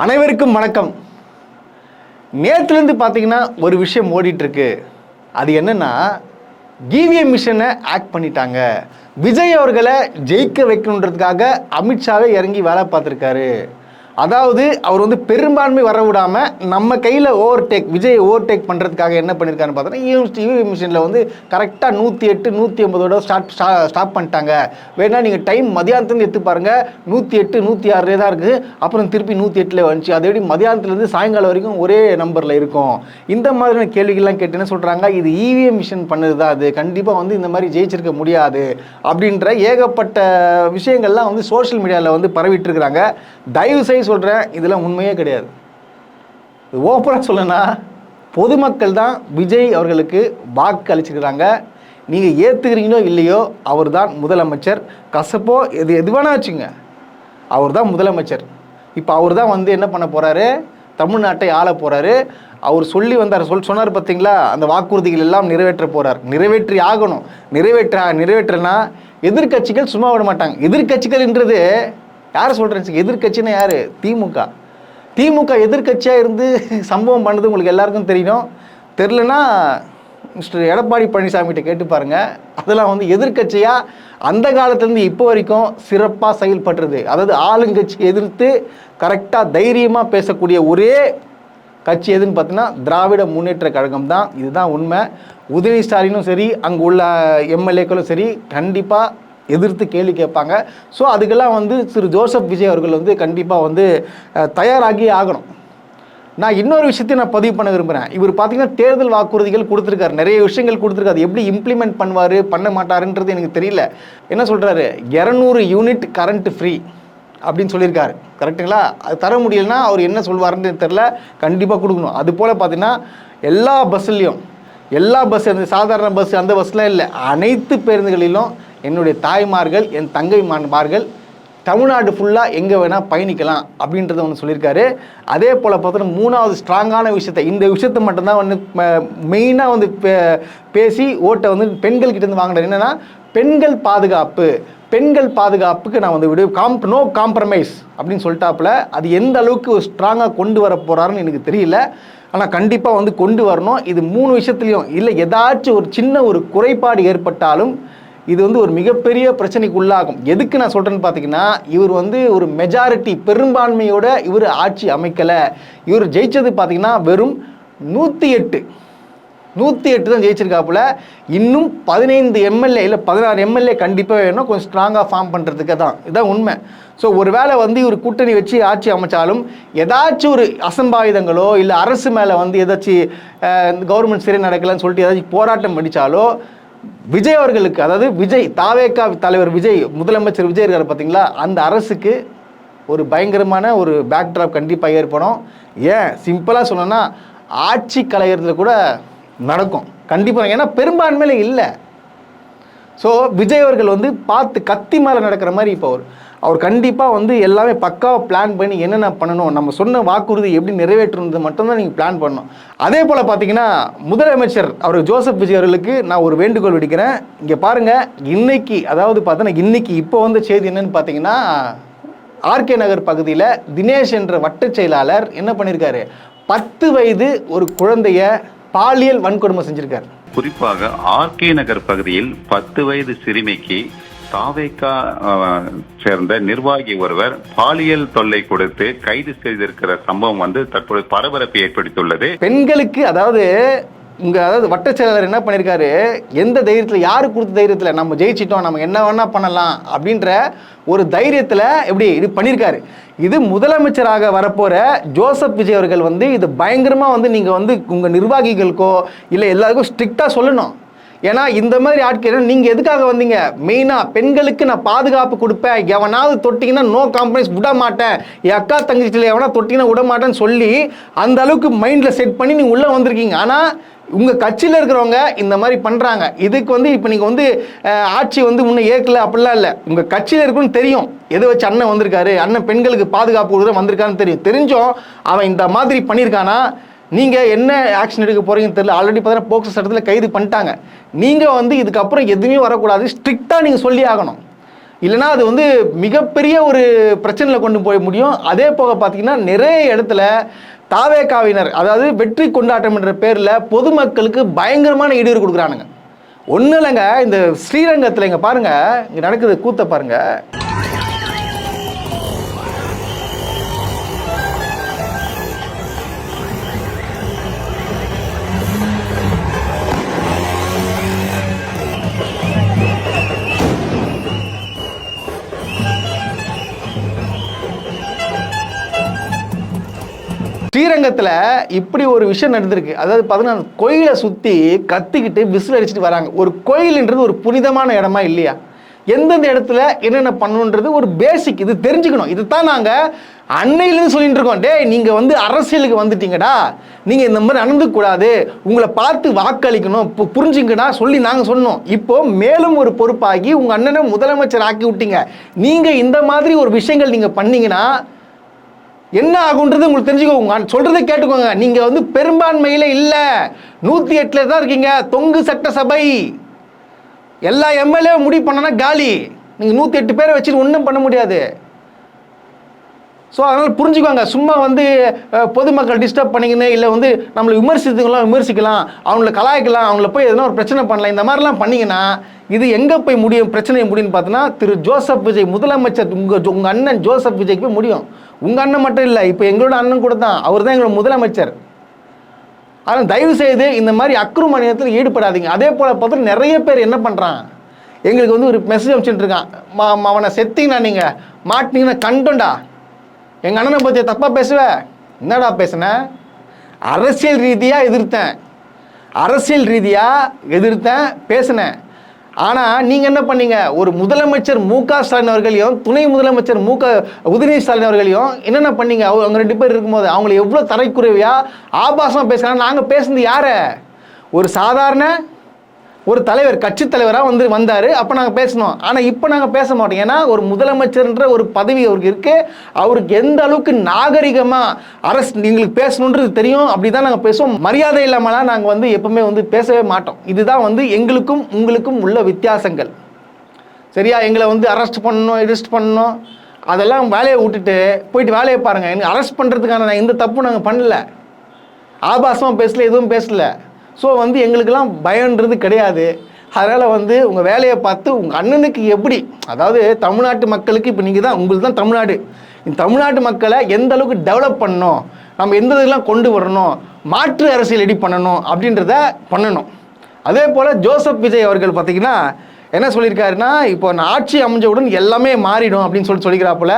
அனைவருக்கும் வணக்கம். நேற்றுலேருந்து பார்த்தீங்கன்னா ஒரு விஷயம் ஓடிட்டுருக்கு. அது என்னென்னா, இவிஎம் மிஷனை ஆக்ட் பண்ணிட்டாங்க. விஜய் அவர்களை ஜெயிக்க வைக்கணுன்றதுக்காக அமித்ஷாவே இறங்கி வேலை பார்த்துருக்காரு. அதாவது அவர் வந்து பெரும்பான்மை வர விடாமல் நம்ம கையில் விஜய் ஓவர்டேக் பண்ணுறதுக்காக என்ன பண்ணியிருக்காருன்னு பார்த்தோன்னா, இவிஎம் மிஷினில் வந்து கரெக்டாக 108 180 ஸ்டாப் பண்ணிட்டாங்க. வேணா நீங்கள் டைம் மதியானத்துலேருந்து எடுத்து பாருங்கள், 108 106 தான் இருக்குது. அப்புறம் திருப்பி 108 வந்துச்சு. அதே மதியானத்துலேருந்து சாயங்காலம் வரைக்கும் ஒரே நம்பரில் இருக்கும். இந்த மாதிரியான கேள்விகள்லாம் கேட்டு என்ன சொல்கிறாங்க, இது இவிஎம் மிஷின் பண்ணது தான், அது கண்டிப்பாக வந்து இந்த மாதிரி ஜெயிச்சிருக்க முடியாது அப்படின்ற ஏகப்பட்ட விஷயங்கள்லாம் வந்து சோஷியல் மீடியாவில் வந்து பரவிட்டு இருக்கிறாங்க. தயவு செய்து சொல்கிறேன், இதெல்லாம் உண்மையே கிடையாது. ஓப்பனாக சொல்லனா, பொதுமக்கள் தான் விஜய் அவர்களுக்கு வாக்கு அளிச்சிருக்கிறாங்க. நீங்கள் ஏற்றுக்கிறீங்களோ இல்லையோ, அவர் தான் முதலமைச்சர். கசப்போ எது வேணா வச்சுங்க, அவர் தான் முதலமைச்சர். இப்போ அவர் தான் வந்து என்ன பண்ண போகிறாரு, தமிழ்நாட்டை ஆள போகிறாரு. அவர் சொல்லி வந்தார், சொன்னார் பார்த்தீங்களா, அந்த வாக்குறுதிகள் எல்லாம் நிறைவேற்ற போகிறார். நிறைவேற்றி ஆகணும். நிறைவேற்றனா எதிர்கட்சிகள் சும்மா விட மாட்டாங்க. எதிர்கட்சிகள்ன்றது யார் சொல்கிறேன், எதிர்கட்சின்னா யார்? திமுக எதிர்கட்சியாக இருந்து சம்பவம் பண்ணது உங்களுக்கு எல்லாருக்கும் தெரியணும். தெரிலனா மிஸ்டர் எடப்பாடி பழனிசாமிகிட்ட கேட்டு பாருங்கள். அதெல்லாம் வந்து எதிர்கட்சியாக அந்த காலத்துலேருந்து இப்போ வரைக்கும் சிறப்பாக செயல்பட்டுறது. அதாவது ஆளுங்கட்சி எதிர்த்து கரெக்டாக தைரியமாக பேசக்கூடிய ஒரே கட்சி எதுன்னு பார்த்தீங்கன்னா திராவிட முன்னேற்ற கழகம் தான். இதுதான் உண்மை. உதயநிதி ஸ்டாலினும் சரி, அங்கே உள்ள எம்எல்ஏக்களும் சரி, கண்டிப்பாக எதிர்த்து கேள்வி கேட்பாங்க. ஸோ அதுக்கெல்லாம் வந்து திரு ஜோசப் விஜய் அவர்கள் வந்து கண்டிப்பாக வந்து தயாராகி ஆகணும். நான் இன்னொரு விஷயத்தையும் நான் பதிவு பண்ண விரும்புகிறேன். இவர் பார்த்தீங்கன்னா தேர்தல் வாக்குறுதிகள் கொடுத்துருக்காரு, நிறைய விஷயங்கள் கொடுத்துருக்காரு. எப்படி இம்ப்ளிமெண்ட் பண்ணுவார் பண்ண மாட்டாருன்றது எனக்கு தெரியல. என்ன சொல்கிறாரு, 200 யூனிட் கரண்ட் ஃப்ரீ அப்படின்னு சொல்லியிருக்காரு. கரெக்டுங்களா? அது தர முடியலன்னா அவர் என்ன சொல்வாருன்னு தெரில. கண்டிப்பாக கொடுக்கணும். அது போல் பார்த்தீங்கன்னா எல்லா பஸ்ஸுலேயும், எல்லா பஸ், அந்த சாதாரண பஸ் அந்த பஸ்லாம் இல்லை, அனைத்து பேருந்துகளிலும் என்னுடைய தாய்மார்கள், என் தங்கைமார்கள் தமிழ்நாடு ஃபுல்லாக எங்கே வேணால் பயணிக்கலாம் அப்படின்றத ஒன்று சொல்லியிருக்காரு. அதே போல் பார்த்தோன்னா மூணாவது ஸ்ட்ராங்கான விஷயத்தை, இந்த விஷயத்தை மட்டும்தான் வந்து மெயினாக வந்து பேசி ஓட்டை வந்து பெண்கள்கிட்டேருந்து வாங்கினார். என்னென்னா பெண்கள் பாதுகாப்பு. பெண்கள் பாதுகாப்புக்கு நான் வந்து நோ காம்ப்ரமைஸ் அப்படின்னு சொல்லிட்டாப்புல. அது எந்த அளவுக்கு ஸ்ட்ராங்காக கொண்டு வர போகிறாருன்னு எனக்கு தெரியல. ஆனால் கண்டிப்பாக வந்து கொண்டு வரணும். இது 3 விஷயத்துலையும் இல்லை, ஏதாச்சும் ஒரு சின்ன ஒரு குறைபாடு ஏற்பட்டாலும் இது வந்து ஒரு மிகப்பெரிய பிரச்சனைக்கு உள்ளாகும். எதுக்கு நான் சொல்கிறேன்னு பார்த்தீங்கன்னா, இவர் வந்து ஒரு மெஜாரிட்டி பெரும்பான்மையோட இவர் ஆட்சி அமைக்கலை. இவர் ஜெயித்தது பார்த்தீங்கன்னா வெறும் 108 தான் ஜெயிச்சிருக்காப்புல. இன்னும் 15 எம்எல்ஏ இல்லை 16 எம்எல்ஏ கண்டிப்பாக வேணும், கொஞ்சம் ஸ்ட்ராங்காக ஃபார்ம் பண்ணுறதுக்கு தான். இதுதான் உண்மை. ஸோ ஒரு வேளை வந்து இவர் கூட்டணி வச்சு ஆட்சி அமைச்சாலும் ஏதாச்சும் ஒரு அசம்பாவிதங்களோ இல்லை அரசு மேலே வந்து ஏதாச்சும் கவர்மெண்ட் சரி நடக்கலைன்னு சொல்லிட்டு ஏதாச்சும் போராட்டம் படித்தாலோ விஜய் அவர்களுக்கு, அதாவது விஜய் தாவேகா தலைவர் விஜய், முதலமைச்சர் விஜய் இருக்கார் பார்த்தீங்களா, அந்த அரசுக்கு ஒரு பயங்கரமான ஒரு பேக்ட்ராப் கண்டிப்பாக ஏற்படும். ஏன் சிம்பிளாக சொன்னோன்னா, ஆட்சி கலையறதுல கூட நடக்கும் கண்டிப்பாக. ஏன்னா பெரும்பான்மையில இல்லை. ஸோ விஜய் அவர்கள் வந்து பார்த்து கத்தி மேலே நடக்கிற மாதிரி இப்போ அவர் கண்டிப்பாக வந்து எல்லாமே பக்காவாக பிளான் பண்ணி என்னென்ன பண்ணணும், நம்ம சொன்ன வாக்குறுதி எப்படி நிறைவேற்றுறது மட்டும்தான் நீங்கள் பிளான் பண்ணணும். அதே போல் பார்த்தீங்கன்னா முதலமைச்சர் அவர் ஜோசப் விஜய் அவர்களுக்கு நான் ஒரு வேண்டுகோள் விடுக்கிறேன். இங்கே பாருங்கள், இன்னைக்கு அதாவது பார்த்தோன்னா இன்னைக்கு இப்போ வந்த செய்தி என்னன்னு பார்த்தீங்கன்னா, ஆர்கே நகர் பகுதியில் தினேஷ் என்ற வட்ட செயலாளர் என்ன பண்ணியிருக்காரு, 10 வயது ஒரு குழந்தைய பாலியல் வன்கொடுமை செஞ்சிருக்காரு. குறிப்பாக ஆர்கே நகர் பகுதியில் 10 வயது சிறுமிக்கு தாவேகா சேர்ந்த நிர்வாகி ஒருவர் பாலியல் தொல்லை கொடுத்து கைது செய்திருக்கிற சம்பவம் வந்து தற்போது பரபரப்பை ஏற்படுத்தியுள்ளது. பெண்களுக்கு அதாவது வட்ட செயலாளர் என்ன பண்ணியிருக்காரு, எந்த தைரியத்தில், யாரு கொடுத்த தைரியத்தில் நம்ம ஜெயிச்சிட்டோம், நம்ம என்ன வேணா பண்ணலாம் அப்படின்ற ஒரு தைரியத்தில் எப்படி இது பண்ணியிருக்காரு. இது முதலமைச்சராக வரப்போகிற ஜோசப் விஜய் அவர்கள் வந்து இது பயங்கரமாக வந்து நீங்கள் வந்து உங்கள் நிர்வாகிகளுக்கோ இல்லை எல்லாருக்கும் ஸ்ட்ரிக்டாக சொல்லணும். ஏன்னா இந்த மாதிரி ஆட்கள் நீங்கள் எதுக்காக வந்தீங்க, மெயினாக பெண்களுக்கு நான் பாதுகாப்பு கொடுப்பேன், எவனாவது தொட்டிங்கன்னா நோ காம்ப்ரமைஸ் விட மாட்டேன், என் அக்கா தங்கச்சியில் எவனா தொட்டிங்கன்னா விட மாட்டேன்னு சொல்லி அந்த அளவுக்கு மைண்டில் செட் பண்ணி நீங்கள் உள்ளே வந்திருக்கீங்க. ஆனால் உங்கள் கட்சியில் இருக்கிறவங்க இந்த மாதிரி பண்ணுறாங்க. இதுக்கு வந்து இப்போ நீங்கள் வந்து ஆட்சி வந்து இன்னும் ஏற்கலை அப்படிலாம் இல்லை. உங்கள் கட்சியில் இருக்குன்னு தெரியும், எதை வச்சு அண்ணன் வந்திருக்காரு, அண்ணன் பெண்களுக்கு பாதுகாப்பு கொடுக்க வந்திருக்கான்னு தெரியும். தெரிஞ்சும் அவன் இந்த மாதிரி பண்ணியிருக்கானா, நீங்கள் என்ன ஆக்ஷன் எடுக்க போகிறீங்கன்னு தெரியல. ஆல்ரெடி பார்த்தீங்கன்னா போக்சோ சட்டத்தில் கைது பண்ணிட்டாங்க. நீங்கள் வந்து இதுக்கப்புறம் எதுவுமே வரக்கூடாது, ஸ்ட்ரிக்டாக நீங்கள் சொல்லி ஆகணும். இல்லைனா அது வந்து மிகப்பெரிய ஒரு பிரச்சனையில் கொண்டு போய் முடியும். அதே போக பார்த்தீங்கன்னா நிறைய இடத்துல தாவேகாவினர், அதாவது வெற்றி கொண்டாட்டம் என்ற பேரில் பொதுமக்களுக்கு பயங்கரமான ஈடுபாடு கொடுக்குறானுங்க. ஒன்றும் இல்லைங்க, இந்த ஸ்ரீரங்கத்தில் இங்கே பாருங்கள், இங்கே நடக்குது கூத்த பாருங்கள். ஸ்ரீரங்கத்தில் இப்படி ஒரு விஷயம் நடந்திருக்கு. அதாவது 14 கோயிலை சுற்றி கத்திக்கிட்டு விசில் அடிச்சுட்டு வராங்க. ஒரு கோயில்ன்றது ஒரு புனிதமான இடமா இல்லையா? எந்தெந்த இடத்துல என்னென்ன பண்ணணுன்றது ஒரு பேசிக், இது தெரிஞ்சுக்கணும். இது தான் நாங்கள் அன்னையிலேருந்து சொல்லிட்டு இருக்கோம். டே, நீங்கள் வந்து அரசியலுக்கு வந்துட்டீங்கடா, நீங்கள் இந்த மாதிரி நடந்துக்கூடாது, உங்களை பார்த்து வாக்களிக்கணும், இப்போ புரிஞ்சுங்கடா சொல்லி நாங்கள் சொன்னோம். இப்போ மேலும் ஒரு பொறுப்பாகி உங்கள் அண்ணனை முதலமைச்சர் ஆக்கி விட்டீங்க. நீங்கள் இந்த மாதிரி ஒரு விஷயங்கள் நீங்கள் பண்ணீங்கன்னா என்ன ஆகுன்றது உங்களுக்கு தெரிஞ்சுக்கோங்க. சொல்றதை கேட்டுக்கோங்க. நீங்க வந்து பெரும்பான்மையில இல்ல, 108 தான் இருக்கீங்க. தொங்கு சட்டசபை எல்லா எம்எல்ஏ முடிவு பண்ணனா காலி. நீங்க 108 பேரை வச்சுட்டு ஒன்றும் பண்ண முடியாது. ஸோ அதனால் புரிஞ்சுக்கோங்க. சும்மா வந்து பொதுமக்கள் டிஸ்டர்ப் பண்ணிக்கின்னு, இல்லை வந்து நம்மளை விமர்சிக்கலாம், அவங்கள கலாய்க்கலாம், அவங்கள போய் எதனா ஒரு பிரச்சனை பண்ணலாம், இந்த மாதிரிலாம் பண்ணிங்கன்னா இது எங்கே போய் முடியும், பிரச்சனை முடியும்னு பார்த்தோன்னா திரு ஜோசப் விஜய் முதலமைச்சர், உங்கள் அண்ணன் ஜோசப் விஜய்க்கு போய் முடியும். உங்கள் அண்ணன் மட்டும் இல்லை, இப்போ எங்களோட அண்ணன் கூட தான், அவர் தான் எங்களோட முதலமைச்சர். ஆனால் தயவு செய்து இந்த மாதிரி அக்ரமணியத்தில் ஈடுபடாதீங்க. அதே போல் பார்த்தா நிறைய பேர் என்ன பண்ணுறான், எங்களுக்கு வந்து ஒரு மெசேஜ் அனுப்பிச்சுட்டு இருக்கான், அவனை செத்திங்கன்னா நீங்கள் மாட்டினீங்கன்னா கண்டோண்டா, எங்கள் அண்ணனை பற்றி தப்பாக பேசுவேன். என்னடா பேசுனேன்? அரசியல் ரீதியாக எதிர்த்தேன், பேசினேன். ஆனால் நீங்கள் என்ன பண்ணீங்க, ஒரு முதலமைச்சர் மு.க. ஸ்டாலின் அவர்களையும் துணை முதலமைச்சர் உதயநிதி ஸ்டாலின் அவர்களையும் என்னென்ன பண்ணீங்க? அவங்க 2 பேர் இருக்கும்போது அவங்களை எவ்வளோ தரைக்குறைவியாக ஆபாசமாக பேசுகிறாங்க. நாங்கள் பேசுனது யாரை? ஒரு சாதாரண ஒரு தலைவர், கட்சி தலைவராக வந்தார், அப்போ நாங்கள் பேசணும். ஆனால் இப்போ நாங்கள் பேச மாட்டோம். ஏன்னா ஒரு முதலமைச்சர்ன்ற ஒரு பதவி அவருக்கு இருக்குது. அவருக்கு எந்த அளவுக்கு நாகரிகமாக அரசு எங்களுக்கு பேசணுன்றது தெரியும். அப்படி தான் நாங்கள் பேசுவோம். மரியாதை இல்லாமலாம் நாங்கள் எப்பவுமே பேசவே மாட்டோம். இதுதான் எங்களுக்கும் உங்களுக்கும் உள்ள வித்தியாசங்கள். சரியா? எங்களை அரெஸ்ட் பண்ணணும் அதெல்லாம் வேலையை விட்டுட்டு போயிட்டு வேலையை பாருங்கள். எனக்கு அரெஸ்ட் பண்ணுறதுக்கான நான் எந்த தப்பும் நாங்கள் பண்ணல, ஆபாசமாக பேசல, எதுவும் பேசலை. ஸோ எங்களுக்கெல்லாம் பயன்றது கிடையாது. அதனால் உங்கள் வேலையை பார்த்து உங்கள் அண்ணனுக்கு எப்படி, அதாவது தமிழ்நாட்டு மக்களுக்கு இப்போ நீங்கள் தான், உங்களுக்கு தான் தமிழ்நாடு, இந்த தமிழ்நாட்டு மக்களை எந்த அளவுக்கு டெவலப் பண்ணணும், நம்ம எந்த இதெல்லாம் கொண்டு வரணும், மாற்று அரசியல் ரெடி பண்ணணும் அப்படின்றத பண்ணணும். அதே போல் ஜோசப் விஜய் அவர்கள் பார்த்திங்கன்னா என்ன சொல்லியிருக்காருன்னா, இப்போ நான் ஆட்சி அமைஞ்சவுடன் எல்லாமே மாறிடும் அப்படின்னு சொல்லிக்கிறாப்புல.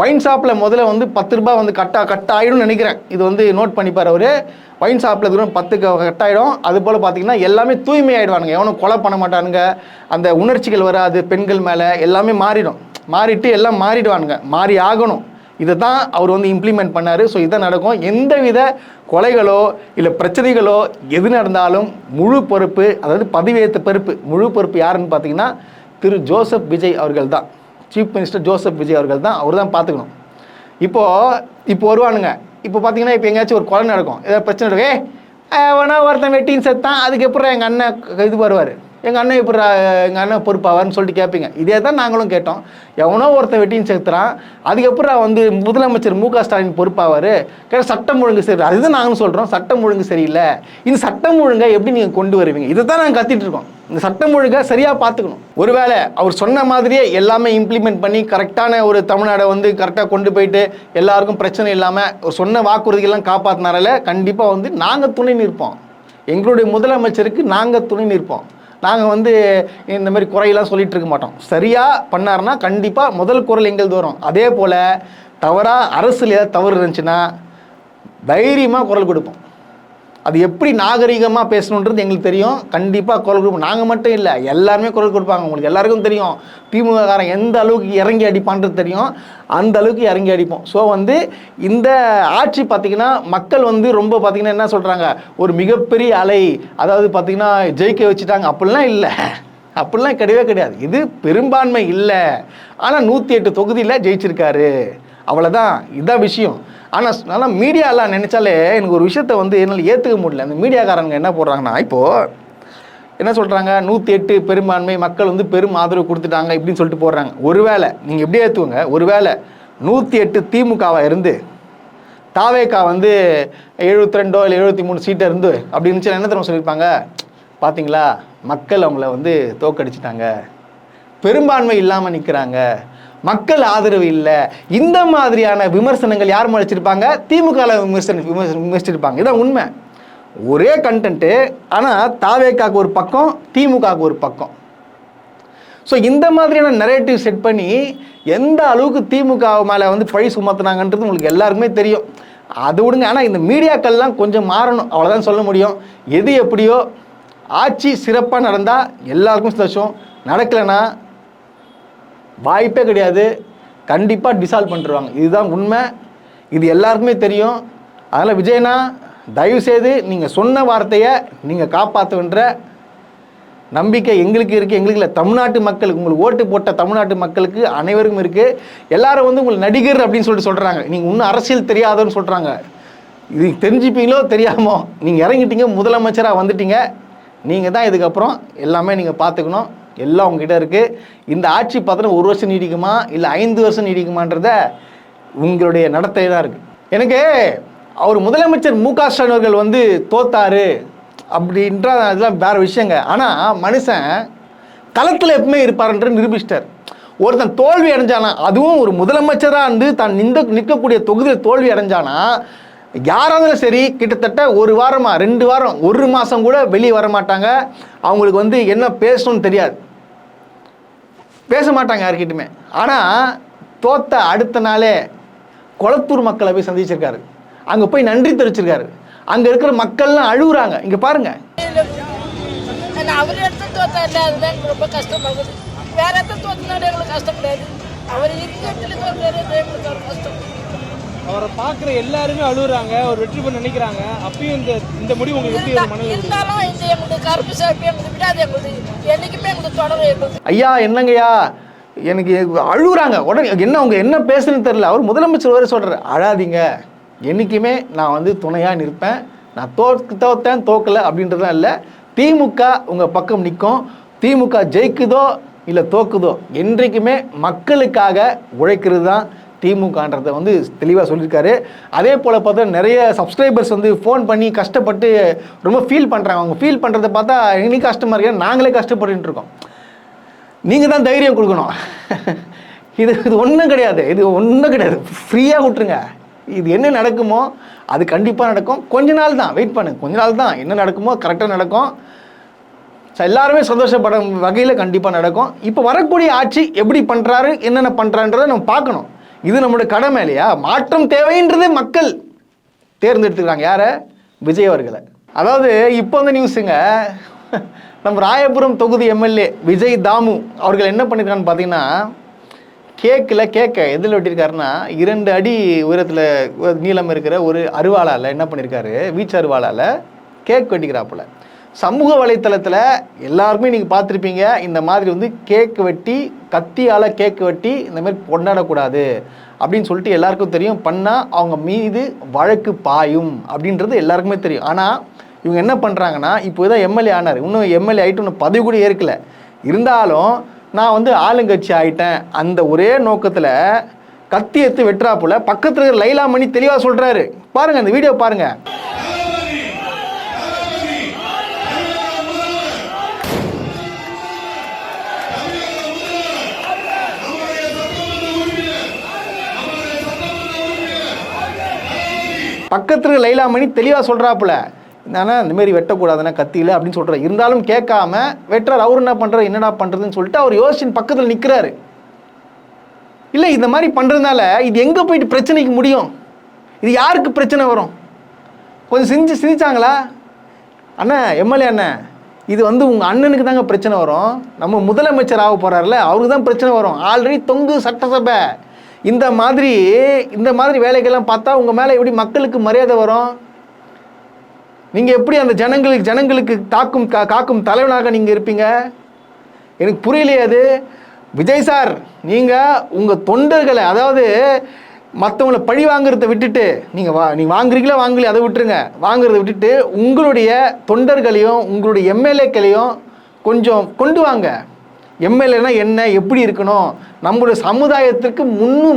ஒயின் ஷாப்பில் முதல்ல 10 ரூபாய் கட் ஆகிடும்னு நினைக்கிறேன். இது நோட் பண்ணிப்பார் அவர். ஒயின் ஷாப்பில் 10 கட் ஆகிடும். அது போல் பார்த்தீங்கன்னா எல்லாமே தூய்மை ஆகிடுவானுங்க, எவனும் கொலை பண்ண மாட்டானுங்க, அந்த உணர்ச்சிகள் வராது பெண்கள் மேலே, எல்லாமே மாறிட்டு எல்லாம் மாறிடுவானுங்க, மாறி ஆகணும். இதை தான் அவர் இம்ப்ளிமெண்ட் பண்ணார். ஸோ இதை நடக்கும். எந்தவித கொலைகளோ இல்லை பிரச்சனைகளோ எது நடந்தாலும் முழு பொறுப்பு, அதாவது பதவியேற்ற பொறுப்பு, முழு பொறுப்பு யாருன்னு பார்த்தீங்கன்னா திரு ஜோசப் விஜய் அவர்கள் தான், சீஃப் மினிஸ்டர் ஜோசப் விஜய் அவர்கள் தான், அவர் தான் பார்த்துக்கணும். இப்போ வருவானுங்க. இப்போ பார்த்தீங்கன்னா இப்போ எங்கேயாச்சும் ஒரு கொலை நடக்கும், ஏதாவது பிரச்சனை நடக்கும், வேணா ஒருத்தன் வெட்டின்னு செத்தான், அதுக்கப்புறம் எங்கள் அண்ணன் இது வருவார், எங்கள் அண்ணன் இப்போ எங்கள் அண்ணன் பொறுப்பாவார்னு சொல்லிட்டு கேட்பீங்க. இதே தான் நாங்களும் கேட்டோம். எவனோ ஒருத்தன் வெட்டின்னு சேர்த்துறான், அதுக்கப்புறம் முதலமைச்சர் மு.க. ஸ்டாலின் பொறுப்பாவார், கேட்டால் சட்டம் ஒழுங்கு சரி, அதுதான் நாங்களும் சொல்கிறோம், சட்டம் ஒழுங்கு சரியில்லை. இந்த சட்டம் ஒழுங்கை எப்படி நீங்கள் கொண்டு வருவீங்க? இதை தான் நாங்கள் கத்திட்டு இருக்கோம். இந்த சட்டம் ஒழுங்கை சரியாக பார்த்துக்கணும். ஒருவேளை அவர் சொன்ன மாதிரியே எல்லாமே இம்ப்ளிமெண்ட் பண்ணி கரெக்டான ஒரு தமிழ்நாடை கரெக்டாக கொண்டு போயிட்டு எல்லாருக்கும் பிரச்சனை இல்லாமல் சொன்ன வாக்குறுதிகள்லாம் காப்பாற்றினால கண்டிப்பாக நாங்கள் துணை நிற்போம். எங்களுடைய முதலமைச்சருக்கு நாங்கள் துணை நிற்போம். நாங்கள் இந்த மாதிரி குறையெல்லாம் சொல்லிகிட்டு இருக்க மாட்டோம். சரியாக பண்ணார்னா கண்டிப்பாக முதல் குரல் எங்கள் வரும். அதே போல் தவறாக அரசில் ஏதாவது தவறு இருந்துச்சுன்னா தைரியமாக குரல் கொடுப்போம். அது எப்படி நாகரிகமாக பேசணுன்றது எங்களுக்கு தெரியும். கண்டிப்பாக குரல் கொடுப்போம். நாங்கள் மட்டும் இல்லை, எல்லாருமே குரல் கொடுப்பாங்க. உங்களுக்கு எல்லாருக்கும் தெரியும் திமுககாரன் எந்த அளவுக்கு இறங்கி அடிப்பான்றது தெரியும். அந்த அளவுக்கு இறங்கி அடிப்போம். ஸோ இந்த ஆட்சி பார்த்திங்கன்னா மக்கள் ரொம்ப பார்த்திங்கன்னா என்ன சொல்கிறாங்க, ஒரு மிகப்பெரிய அலை, அதாவது பார்த்திங்கன்னா ஜெயிக்க வச்சுட்டாங்க, அப்படிலாம் இல்லை, அப்படிலாம் கிடையாது. இது பெரும்பான்மை இல்லை, ஆனால் 108 தொகுதியில் ஜெயிச்சிருக்காரு, அவ்வளோதான். இதுதான் விஷயம். ஆனால் மீடியாலாம் நினச்சாலே எனக்கு ஒரு விஷயத்தை என்னால் ஏற்றுக்க முடியல. அந்த மீடியாக்காரங்க என்ன போடுறாங்கன்னா, இப்போது என்ன சொல்கிறாங்க, 108 பெரும்பான்மை மக்கள் வந்து பெரும் ஆதரவு கொடுத்துட்டாங்க இப்படின்னு சொல்லிட்டு போடுறாங்க. ஒருவேளை நீங்கள் எப்படியே ஏற்றுவங்க, ஒருவேளை 108 திமுகவாக இருந்து தாவேக்கா வந்து 72 இல்லை 73 சீட்டை இருந்து அப்படி இருந்துச்சு என்ன தெரியுமா சொல்லியிருப்பாங்க, பார்த்தீங்களா மக்கள் அவங்கள வந்து தோக்கடிச்சிட்டாங்க, பெரும்பான்மை இல்லாமல் நிற்கிறாங்க, மக்கள் ஆதரவு இல்லை, இந்த மாதிரியான விமர்சனங்கள் யார் வச்சிருப்பாங்க, திமுகவில் விமர்சிச்சிருப்பாங்க. இதான் உண்மை. ஒரே கண்டென்ட்டு, ஆனால் தாவேக்காக்கு ஒரு பக்கம், திமுகவுக்கு ஒரு பக்கம். ஸோ இந்த மாதிரியான நரேட்டிவ் செட் பண்ணி எந்த அளவுக்கு திமுக மேலே வந்து பழி சுமத்துனாங்கன்றது உங்களுக்கு எல்லாருக்குமே தெரியும். அது விடுங்க. ஆனால் இந்த மீடியாக்கள்லாம் கொஞ்சம் மாறணும், அவ்வளோதான் சொல்ல முடியும். எது எப்படியோ ஆட்சி சிறப்பாக நடந்தால் எல்லாருக்கும் சந்தோஷம், நடக்கலைன்னா வாய்ப்பே கிடையாது, கண்டிப்பாக டிசால்வ் பண்ணிடுவாங்க. இதுதான் உண்மை, இது எல்லாருக்குமே தெரியும். அதனால் விஜயனா தயவுசெய்து நீங்கள் சொன்ன வார்த்தையை நீங்கள் காப்பாற்றுன்ற நம்பிக்கை எங்களுக்கு இருக்குது. எங்களுக்கு இல்லை, தமிழ்நாட்டு மக்களுக்கு, உங்களுக்கு ஓட்டு போட்ட தமிழ்நாட்டு மக்களுக்கு அனைவருக்கும் இருக்குது. எல்லாரும் வந்து உங்களுக்கு நடிகர் அப்படின்னு சொல்கிறாங்க, நீங்கள் இன்னும் அரசியல் தெரியாதோன்னு சொல்கிறாங்க. இது தெரிஞ்சுப்பீங்களோ தெரியாமோ நீங்கள் இறங்கிட்டீங்க, முதலமைச்சராக வந்துட்டீங்க, நீங்கள் தான் இதுக்கப்புறம் எல்லாமே நீங்கள் பார்த்துக்கணும். எல்லாம் உங்ககிட்ட இருக்குது. இந்த ஆட்சி பார்த்தோன்னா 1 வருஷம் நீடிக்குமா இல்லை 5 வருஷம் நீடிக்குமான்றத உங்களுடைய நடத்தை தான் இருக்குது. எனக்கு அவர் முதலமைச்சர் மு.க. ஸ்டாலின் அவர்கள் வந்து தோத்தாரு அப்படின்ற அதெல்லாம் வேறு விஷயங்க. ஆனால் மனுஷன் களத்தில் எப்பவுமே இருப்பார்ன்ற நிரூபிச்சிட்டார். ஒருத்தன் தோல்வி அடைஞ்சானா, அதுவும் ஒரு முதலமைச்சராக இருந்து தான் நிற்கக்கூடிய தொகுதியில் தோல்வி அடைஞ்சானா யாராலும் சரி கிட்டத்தட்ட 1 வாரமாக 2 வாரம் 1 மாதம் கூட வெளியே வர மாட்டாங்க. அவங்களுக்கு வந்து என்ன பேசணும்னு தெரியாது, பேச மாட்டாங்க யார்கிட்டுமே. ஆனால் தோத்த அடுத்த நாளே கொளத்தூர் மக்களை போய் சந்திச்சிருக்காரு, அங்கே போய் நன்றி தெரிவிச்சிருக்காரு. அங்கே இருக்கிற மக்கள்லாம் அழுகுறாங்க. இங்கே பாருங்க, அவர் எடுத்து தோத்தாரு, அதுதான் ரொம்ப கஷ்டமாகுது. வேற எதாவது தோத்தினாலும் எங்களுக்கு கஷ்டம் கிடையாது, அவர் எங்களுக்கு கஷ்டம். அவரை பார்க்குற எல்லாருமே அழுகுறாங்க, ஒரு வெற்றி பண்ண நினைக்கிறாங்க. அப்பயும் இந்த முடிவு உங்களுக்கு இருந்தாலும் இந்த எங்களுக்கு கருப்பு சாப்பி எங்களுக்கு விடாது, எங்களுக்கு என்னைக்குமே எங்களுக்கு தொடரும். எங்களுக்கு ஐயா என்னங்கய்யா எனக்கு அழுகுறாங்க. உடனே என்ன அவங்க என்ன பேசுன்னு தெரியல. அவர் முதலமைச்சர் வரை சொல்கிறார், அழாதீங்க, என்றைக்குமே நான் வந்து துணையாக நிற்பேன், நான் தோத்தேன் தோக்கலை அப்படின்றதுலாம் இல்லை. திமுக உங்கள் பக்கம் நிற்கும், திமுக ஜெயிக்குதோ இல்லை தோக்குதோ என்றைக்குமே மக்களுக்காக உழைக்கிறது தான் திமுகன்றதை வந்து தெளிவாக சொல்லியிருக்காரு. அதே போல் பார்த்தா நிறைய சப்ஸ்கிரைபர்ஸ் வந்து ஃபோன் பண்ணி கஷ்டப்பட்டு ரொம்ப ஃபீல் பண்ணுறாங்க. அவங்க ஃபீல் பண்ணுறதை பார்த்தா எங்களுக்கு கஷ்டமாக இருக்கு, நாங்களே கஷ்டப்பட்டு இருக்கோம். நீங்கள் தான் தைரியம் கொடுக்கணும். இது ஒன்றும் கிடையாது, இது ஒன்றும் கிடையாது, ஃப்ரீயாக விட்டுருங்க. இது என்ன நடக்குமோ அது கண்டிப்பாக நடக்கும். கொஞ்ச நாள் தான் வெயிட் பண்ணுங்க, கொஞ்ச நாள் தான், என்ன நடக்குமோ கரெக்டாக நடக்கும். எல்லாருமே சந்தோஷப்படும் வகையில் கண்டிப்பாக நடக்கும். இப்போ வரக்கூடிய ஆட்சி எப்படி பண்ணுறாரு, என்னென்ன பண்ணுறான்றதை நம்ம பார்க்கணும். இது நம்மளுடைய கடமை இல்லையா? மாற்றம் தேவைன்றது மக்கள் தேர்ந்தெடுத்துக்கிறாங்க. யாரை? விஜய் அவர்களை. அதாவது இப்போ வந்து நியூஸுங்க, நம்ம ராயபுரம் தொகுதி எம்எல்ஏ விஜய் தாமு அவர்கள் என்ன பண்ணியிருக்கான்னு பார்த்தீங்கன்னா, கேக்கை எதில் வெட்டியிருக்காருன்னா 2 அடி உயரத்தில் நீளம் இருக்கிற ஒரு அருவாளால் என்ன பண்ணியிருக்காரு, வீச்சு அருவாளால் கேக் வெட்டிக்கிறாப்புல. சமூக வலைத்தளத்தில் எல்லாருமே நீங்கள் பார்த்துருப்பீங்க, இந்த மாதிரி வந்து கேக் வெட்டி கத்தியால் கேக் வெட்டி இந்த மாதிரி கொண்டாடக்கூடாது அப்படின்னு சொல்லிட்டு எல்லாருக்கும் தெரியும். பண்ணால் அவங்க மீது வழக்கு பாயும் அப்படின்றது எல்லாருக்குமே தெரியும். ஆனால் இவங்க என்ன பண்ணுறாங்கன்னா, இப்போ தான் எம்எல்ஏ ஆனார், இன்னும் எம்எல்ஏ ஆகிட்டு இன்னும் பதவி கூட ஏற்கலை, இருந்தாலும் நான் வந்து ஆளுங்கட்சி ஆகிட்டேன் அந்த ஒரே நோக்கத்தில் கத்தி எடுத்து வெட்டுறாப்புல. பக்கத்தில் இருக்கிற லைலா மணி தெளிவாக சொல்கிறாரு, பாருங்கள் அந்த வீடியோ பாருங்கள். பக்கத்தில் லைலா மணி தெளிவாக சொல்கிறாப்புல, என்னன்னா இந்தமாரி வெட்டக்கூடாதுன்னா கத்தியில் அப்படின்னு சொல்கிறார். இருந்தாலும் கேட்காம வெட்டுறார். அவர் என்ன பண்ணுறாரு, என்னடா பண்ணுறதுன்னு சொல்லிட்டு அவர் யோசிச்சு பக்கத்தில் நிற்கிறாரு. இல்லை இந்த மாதிரி பண்ணுறதுனால இது எங்கே போயிட்டு பிரச்சனைக்கு முடியும், இது யாருக்கு பிரச்சனை வரும்? கொஞ்சம் சிந்திச்சாங்களா? அண்ணன் எம்எல்ஏ அண்ணன், இது வந்து உங்கள் அண்ணனுக்கு தாங்க பிரச்சனை வரும், நம்ம முதலமைச்சர் ஆக போகிறார்ல அவருக்கு தான் பிரச்சனை வரும். ஆல்ரெடி தொங்கு சட்டசபை. இந்த மாதிரி வேலைகள்லாம் பார்த்தா உங்கள் மேலே எப்படி மக்களுக்கு மரியாதை வரும்? நீங்கள் எப்படி அந்த ஜனங்களுக்கு காக்கும் தலைவனாக நீங்கள் இருப்பீங்க? எனக்கு புரியலையே அது. விஜய் சார், நீங்கள் உங்கள் தொண்டர்களை, அதாவது மற்றவங்களை பழி வாங்குறத விட்டுட்டு, நீங்கள் வாங்குறீங்களா வாங்கலையே அதை விட்டுருங்க, வாங்குறத விட்டுட்டு உங்களுடைய தொண்டர்களையும் உங்களுடைய எம்எல்ஏக்களையும் கொஞ்சம் கொண்டு வாங்க. எம்எல்ஏனா என்ன, எப்படி இருக்கணும், நம்மளுடைய சமுதாயத்திற்கு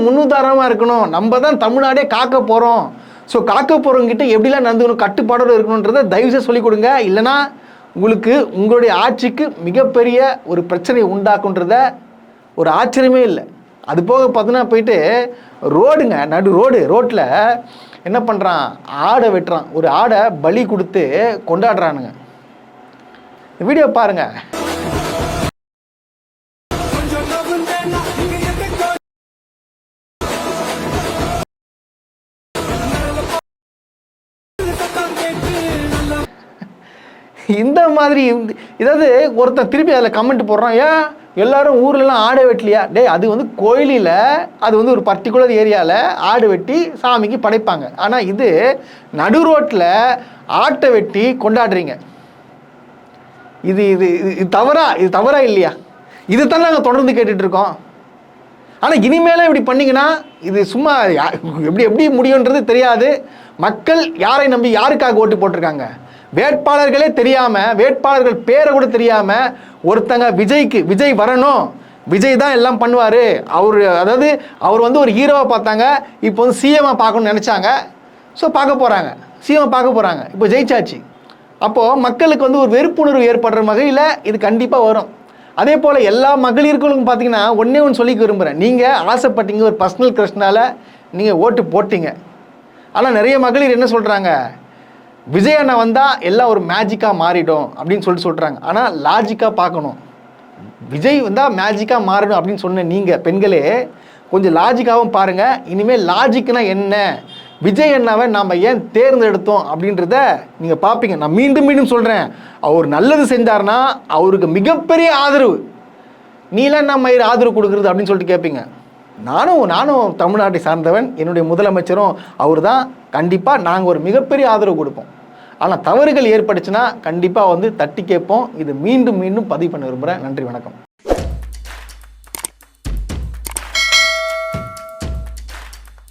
முன்னுதாரணமாக இருக்கணும், நம்ம தான் தமிழ்நாடே காக்க போகிறோம். ஸோ காக்க போகிறவங்கிட்ட எப்படிலாம் நடந்துக்கணும், கட்டுப்பாடோடு இருக்கணுன்றதை தயவுசெய்து சொல்லிக் கொடுங்க. இல்லைனா உங்களுக்கு உங்களுடைய ஆட்சிக்கு மிகப்பெரிய ஒரு பிரச்சனையை உண்டாக்குன்றத ஒரு ஆச்சரியமே இல்லை. அது போக பார்த்தீங்கன்னா போயிட்டு ரோடுங்க, ரோட்டில் என்ன பண்ணுறான், ஆடை வெட்டுறான். ஒரு ஆடை பலி கொடுத்து கொண்டாடுறானுங்க. வீடியோ பாருங்க. இந்த மாதிரி ஏதாவது ஒருத்தன் திருப்பி அதில் கமெண்ட் போடுறான், ஏன் எல்லாரும் ஊர்லலாம் ஆடை வெட்டலையா? அது வந்து கோயிலில், அது வந்து ஒரு பர்டிகுலர் ஏரியாவில் ஆடு வெட்டி சாமிக்கு படைப்பாங்க. ஆனால் இது நடு ரோட்டில் ஆட்டை வெட்டி கொண்டாடுறீங்க. இது இது இது தவறா இல்லையா? இது தான் நாங்கள் தொடர்ந்து கேட்டுட்ருக்கோம். ஆனால் இனிமேலே இப்படி பண்ணிங்கன்னா இது சும்மா எப்படி முடியுன்றது தெரியாது. மக்கள் யாரை நம்பி யாருக்காக ஓட்டு போட்டிருக்காங்க? வேட்பாளர்களே தெரியாமல், வேட்பாளர்கள் பேரை கூட தெரியாமல் ஒருத்தங்க விஜய் வரணும், விஜய் தான் எல்லாம் பண்ணுவார், அவர் வந்து ஒரு ஹீரோவை பார்த்தாங்க, இப்போ வந்து சிஎம்மாக பார்க்கணும்னு நினச்சாங்க. ஸோ பார்க்க போகிறாங்க, சிஎம் பார்க்க போகிறாங்க, இப்போ ஜெயிச்சாச்சு. அப்போது மக்களுக்கு வந்து ஒரு வெறுப்புணர்வு ஏற்படுற வகையில் இது கண்டிப்பாக வரும். அதே போல் எல்லா மகளிர்களுக்கும் பார்த்தீங்கன்னா ஒன்று சொல்லிக்க விரும்புகிறேன். நீங்கள் ஆசைப்பட்டீங்க, ஒரு பர்சனல் க்ரஷ்னால நீங்கள் ஓட்டு போட்டீங்க. ஆனால் நிறைய மகளிர் என்ன சொல்கிறாங்க, விஜய் அண்ணா வந்தால் எல்லாம் ஒரு மேஜிக்காக மாறிடும் அப்படின்னு சொல்கிறாங்க. ஆனால் லாஜிக்காக பார்க்கணும். விஜய் வந்தால் மேஜிக்காக மாறணும் அப்படின்னு சொன்ன நீங்கள் பெண்களே கொஞ்சம் லாஜிக்காகவும் பாருங்கள். இனிமேல் லாஜிக்னா என்ன, விஜய் அண்ணாவை நாம் ஏன் தேர்ந்தெடுத்தோம் அப்படின்றத நீங்கள் பார்ப்பீங்க. நான் மீண்டும் சொல்கிறேன், அவர் நல்லது செஞ்சார்னா அவருக்கு மிகப்பெரிய ஆதரவு. நீலாம் நம்ம ஆதரவு கொடுக்குறது அப்படின்னு சொல்லிட்டு கேட்பீங்க. நானும் தமிழ்நாட்டை சார்ந்தவன், என்னுடைய முதலமைச்சரும் அவர் தான். கண்டிப்பாக நாங்கள் ஒரு மிகப்பெரிய ஆதரவு கொடுப்போம். ஆனால் தவறுகள் ஏற்பட்டுச்சுன்னா கண்டிப்பாக வந்து தட்டி கேட்போம். இது மீண்டும் பதிவு பண்ண விரும்புகிறேன். நன்றி, வணக்கம்.